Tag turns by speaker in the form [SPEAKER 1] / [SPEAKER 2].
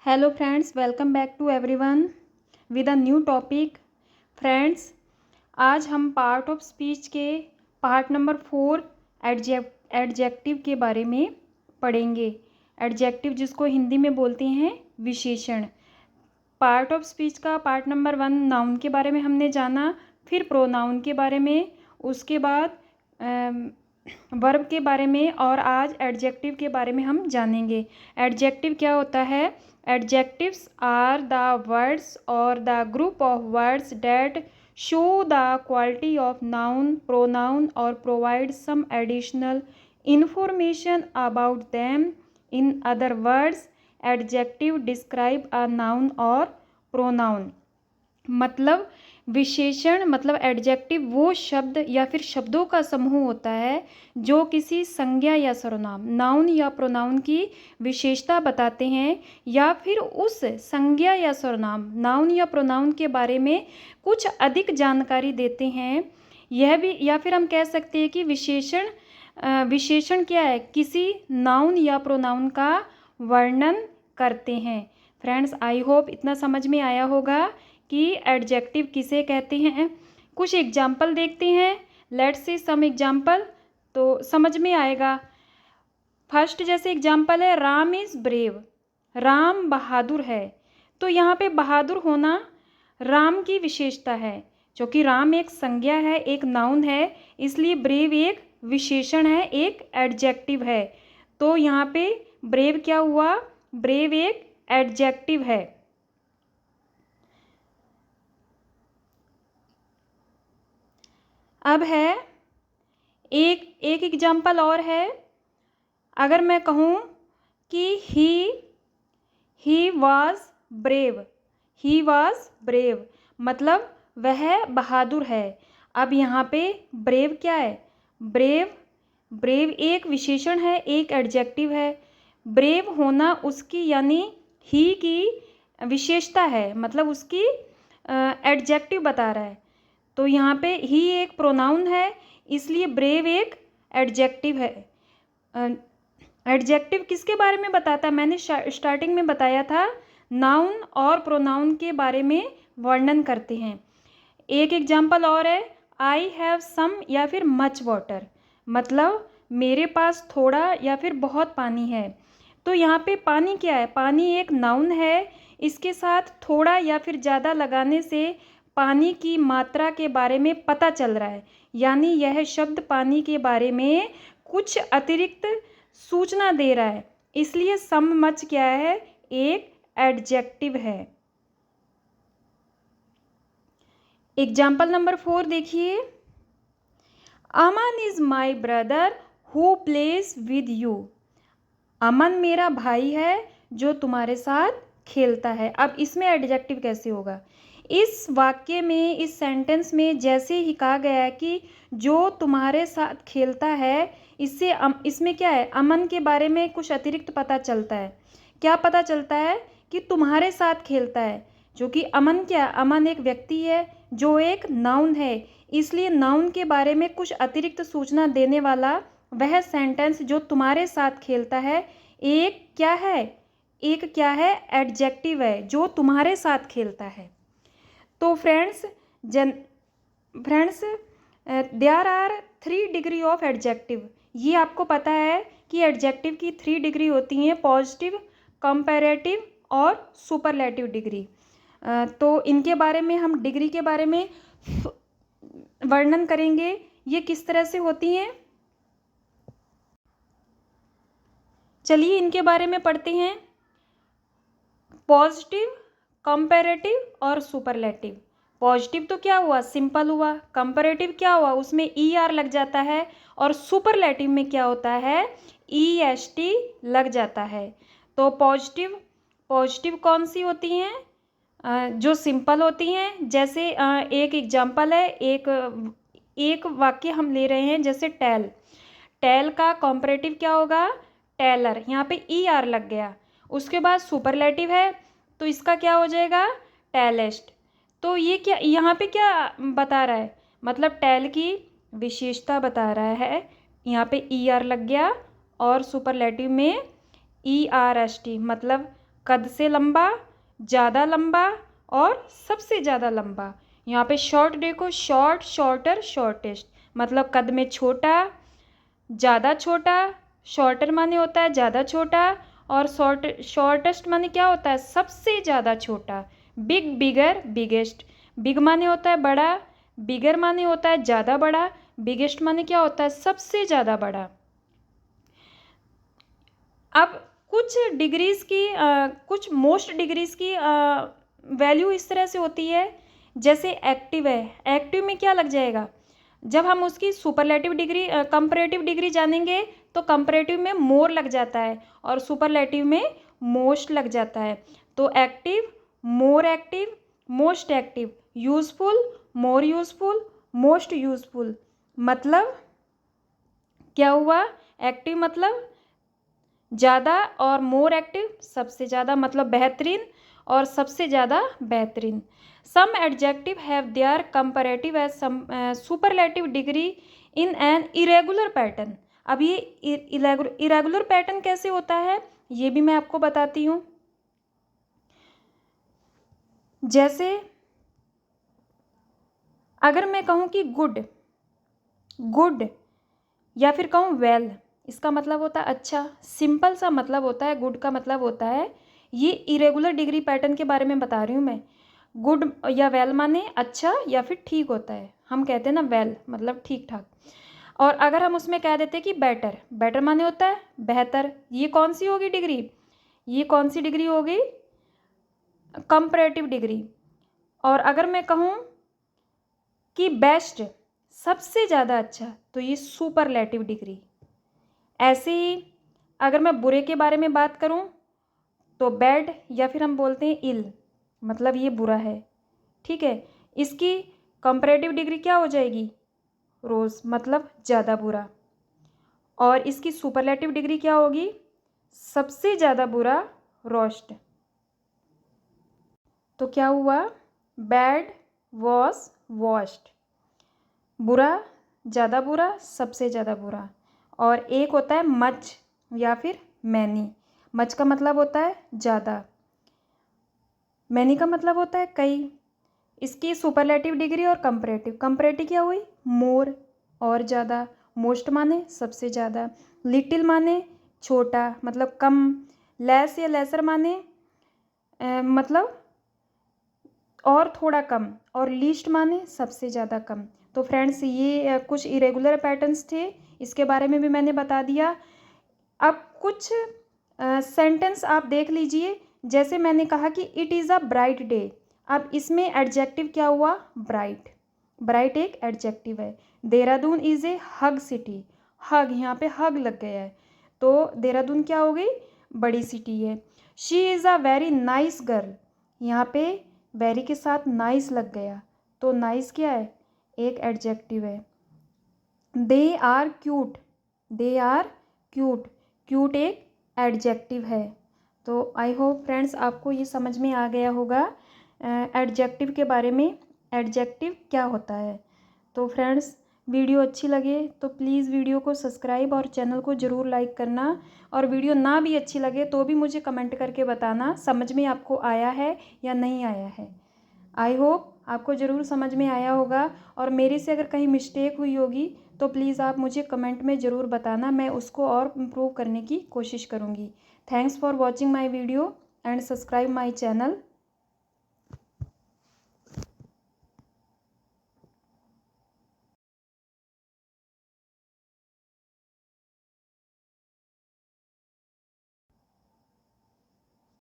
[SPEAKER 1] Hello friends, welcome back to everyone with a new topic. Friends, आज हम part of speech के part number 4 adjective के बारे में पढ़ेंगे। एडजेक्टिव जिसको हिंदी में बोलते हैं विशेषण। पार्ट ऑफ स्पीच का पार्ट नंबर 1 नाउन के बारे में हमने जाना, फिर प्रोनाउन के बारे में, उसके बाद वर्ब के बारे में, और आज एडजेक्टिव के बारे में हम जानेंगे। एडजेक्टिव क्या होता है? एडजेक्टिव्स आर द वर्ड्स और the group of words that show the quality of noun, pronoun और provide some additional information about them. In other words, adjective describe a noun और प्रोनाउन। मतलब विशेषण मतलब एडजेक्टिव वो शब्द या फिर शब्दों का समूह होता है जो किसी संज्ञा या सर्वनाम, नाउन या प्रोनाउन की विशेषता बताते हैं, या फिर उस संज्ञा या सर्वनाम, नाउन या प्रोनाउन के बारे में कुछ अधिक जानकारी देते हैं। यह भी, या फिर हम कह सकते हैं कि विशेषण क्या है? किसी नाउन या प्रोनाउन का वर्णन करते हैं। फ्रेंड्स, आई होप इतना समझ में आया होगा कि एडजेक्टिव किसे कहते हैं। कुछ एग्जाम्पल देखते हैं। लेट्स सी सम एग्जाम्पल, तो समझ में आएगा। फर्स्ट जैसे एग्जाम्पल है, राम इज़ ब्रेव। राम बहादुर है। तो यहाँ पे बहादुर होना राम की विशेषता है। क्योंकि राम एक संज्ञा है, एक नाउन है, इसलिए ब्रेव एक विशेषण है, एक एडजेक्टिव है। तो यहाँ पे ब्रेव क्या हुआ? ब्रेव एक एडजेक्टिव है। अब है एक एग्जाम्पल और है। अगर मैं कहूँ कि he was brave, he was brave मतलब वह बहादुर है। अब यहाँ पे ब्रेव क्या है? ब्रेव एक विशेषण है, एक एडजेक्टिव है। ब्रेव होना उसकी यानी ही की विशेषता है, मतलब उसकी एडजेक्टिव बता रहा है। तो यहाँ पे ही एक प्रोनाउन है, इसलिए ब्रेव एक एडजेक्टिव है। एडजेक्टिव किसके बारे में बताता है? मैंने स्टार्टिंग में बताया था, नाउन और प्रोनाउन के बारे में वर्णन करते हैं। एक एग्जाम्पल और है, आई हैव सम या फिर मच वाटर, मतलब मेरे पास थोड़ा या फिर बहुत पानी है। तो यहाँ पे पानी क्या है? पानी एक नाउन है, इसके साथ थोड़ा या फिर ज़्यादा लगाने से पानी की मात्रा के बारे में पता चल रहा है, यानी यह शब्द पानी के बारे में कुछ अतिरिक्त सूचना दे रहा है, इसलिए सम मच क्या है? एक एडजेक्टिव है। एग्जाम्पल नंबर 4 देखिए, Aman is my brother who plays with you. Aman मेरा भाई है जो तुम्हारे साथ खेलता है। अब इसमें एडजेक्टिव कैसे होगा? इस वाक्य में, इस सेंटेंस में जैसे ही कहा गया है कि जो तुम्हारे साथ खेलता है, इससे इसमें क्या है? अमन के बारे में कुछ अतिरिक्त पता चलता है। क्या पता चलता है? कि तुम्हारे साथ खेलता है। जो कि अमन क्या? अमन एक व्यक्ति है जो एक नाउन है, इसलिए नाउन के बारे में कुछ अतिरिक्त सूचना देने वाला वह सेंटेंस जो तुम्हारे साथ खेलता है, एक क्या है? एडजेक्टिव है जो तुम्हारे साथ खेलता है। तो friends there are 3 degree of adjective. ये आपको पता है कि एडजेक्टिव की 3 डिग्री होती हैं, पॉजिटिव, कंपैरेटिव और सुपरलेटिव डिग्री। तो इनके बारे में हम डिग्री के बारे में वर्णन करेंगे, ये किस तरह से होती हैं। चलिए इनके बारे में पढ़ते हैं। पॉजिटिव, कंपैरेटिव और सुपरलेटिव। पॉजिटिव तो क्या हुआ? सिंपल हुआ। कंपैरेटिव क्या हुआ? उसमें ER लग जाता है। और सुपरलेटिव में क्या होता है? EST लग जाता है। तो पॉजिटिव कौन सी होती हैं? जो सिंपल होती हैं। जैसे एक एग्जाम्पल है, एक वाक्य हम ले रहे हैं, जैसे टेल का कंपैरेटिव क्या होगा? टेलर। यहाँ पे ER लग गया। उसके बाद सुपरलेटिव है, तो इसका क्या हो जाएगा? टेलेस्ट। तो ये क्या यहाँ पे क्या बता रहा है? मतलब टेल की विशेषता बता रहा है। यहाँ पे ER लग गया और सुपरलेटिव में ERST मतलब कद से लंबा, ज़्यादा लंबा और सबसे ज़्यादा लंबा। यहाँ पे शॉर्ट देखो, शॉर्ट, शॉर्टर, शॉर्टेस्ट, मतलब कद में छोटा, ज़्यादा छोटा, शॉर्टर माने होता है ज़्यादा छोटा, और शॉर्टेस्ट माने क्या होता है, सबसे ज़्यादा छोटा। बिग, बिगर, बिगेस्ट। बिग माने होता है बड़ा, बिगर माने होता है ज़्यादा बड़ा, बिगेस्ट माने क्या होता है, सबसे ज़्यादा बड़ा। अब कुछ डिग्रीज़ की कुछ मोस्ट डिग्रीज़ की वैल्यू इस तरह से होती है, जैसे एक्टिव है, एक्टिव में क्या लग जाएगा, जब हम उसकी सुपरलेटिव डिग्री कंपैरेटिव डिग्री जानेंगे तो कंपैरेटिव में मोर लग जाता है और सुपरलेटिव में मोस्ट लग जाता है। तो active, more active, most active, useful, more useful, most useful. मतलब क्या हुआ, एक्टिव मतलब ज़्यादा, और मोर एक्टिव सबसे ज़्यादा, मतलब बेहतरीन, और सबसे ज़्यादा बेहतरीन। Some adjective have their comparative as some superlative degree in an irregular pattern. अब ये इरेगुलर पैटर्न कैसे होता है ये भी मैं आपको बताती हूँ। जैसे अगर मैं कहूँ कि गुड, गुड, या फिर कहूँ वेल, इसका मतलब होता है अच्छा, सिंपल सा मतलब होता है। गुड का मतलब होता है, ये इरेगुलर डिग्री पैटर्न के बारे में बता रही हूँ मैं। गुड या वेल माने अच्छा या फिर ठीक होता है, हम कहते हैं ना वेल मतलब ठीक ठाक। और अगर हम उसमें कह देते कि बेटर, बेटर माने होता है बेहतर, ये कौन सी होगी डिग्री, ये कौन सी डिग्री होगी, कंपैरेटिव डिग्री। और अगर मैं कहूँ कि बेस्ट, सबसे ज़्यादा अच्छा, तो ये सुपरलेटिव डिग्री। ऐसे ही अगर मैं बुरे के बारे में बात करूं तो बैड, या फिर हम बोलते हैं इल, मतलब ये बुरा है, ठीक है। इसकी कंपैरेटिव डिग्री क्या हो जाएगी, रोज़, मतलब ज़्यादा बुरा। और इसकी सुपरलेटिव डिग्री क्या होगी, सबसे ज़्यादा बुरा, रोस्ट। तो क्या हुआ, बैड, वॉस, वॉस्ट, बुरा, ज़्यादा बुरा, सबसे ज़्यादा बुरा। और एक होता है मच या फिर मैनी। मच का मतलब होता है ज़्यादा, मैनी का मतलब होता है कई। इसकी सुपरलेटिव डिग्री और कंपैरेटिव, कंपैरेटिव क्या हुई, मोर और ज़्यादा, मोस्ट माने सबसे ज़्यादा, लिटिल माने छोटा मतलब कम, लेस या लेसर माने मतलब और थोड़ा कम, और लीस्ट माने सबसे ज़्यादा कम। तो फ्रेंड्स ये कुछ इरेगुलर पैटर्न्स थे, इसके बारे में भी मैंने बता दिया। अब कुछ सेंटेंस आप देख लीजिए। जैसे मैंने कहा कि it is a bright day, अब इसमें एडजेक्टिव क्या हुआ, ब्राइट। ब्राइट एक एडजेक्टिव है। Dehradun is a huge city, huge, यहाँ पे हग लग गया है तो देहरादून क्या हो गई, बड़ी सिटी है। She is a very nice girl, यहाँ पे वेरी के साथ नाइस लग गया तो नाइस क्या है, एक एडजेक्टिव है। They are cute, they are cute, cute एक एडजेक्टिव है। तो आई होप फ्रेंड्स आपको ये समझ में आ गया होगा एडजेक्टिव के बारे में, एडजेक्टिव क्या होता है। तो फ्रेंड्स वीडियो अच्छी लगे तो प्लीज़ वीडियो को सब्सक्राइब और चैनल को ज़रूर लाइक करना, और वीडियो ना भी अच्छी लगे तो भी मुझे कमेंट करके बताना समझ में आपको आया है या नहीं आया है। आई होप आपको ज़रूर समझ में आया होगा, और मेरे से अगर कहीं मिस्टेक हुई होगी तो प्लीज़ आप मुझे कमेंट में ज़रूर बताना, मैं उसको और इम्प्रूव करने की कोशिश करूँगी। Thanks for watching my video and subscribe my channel.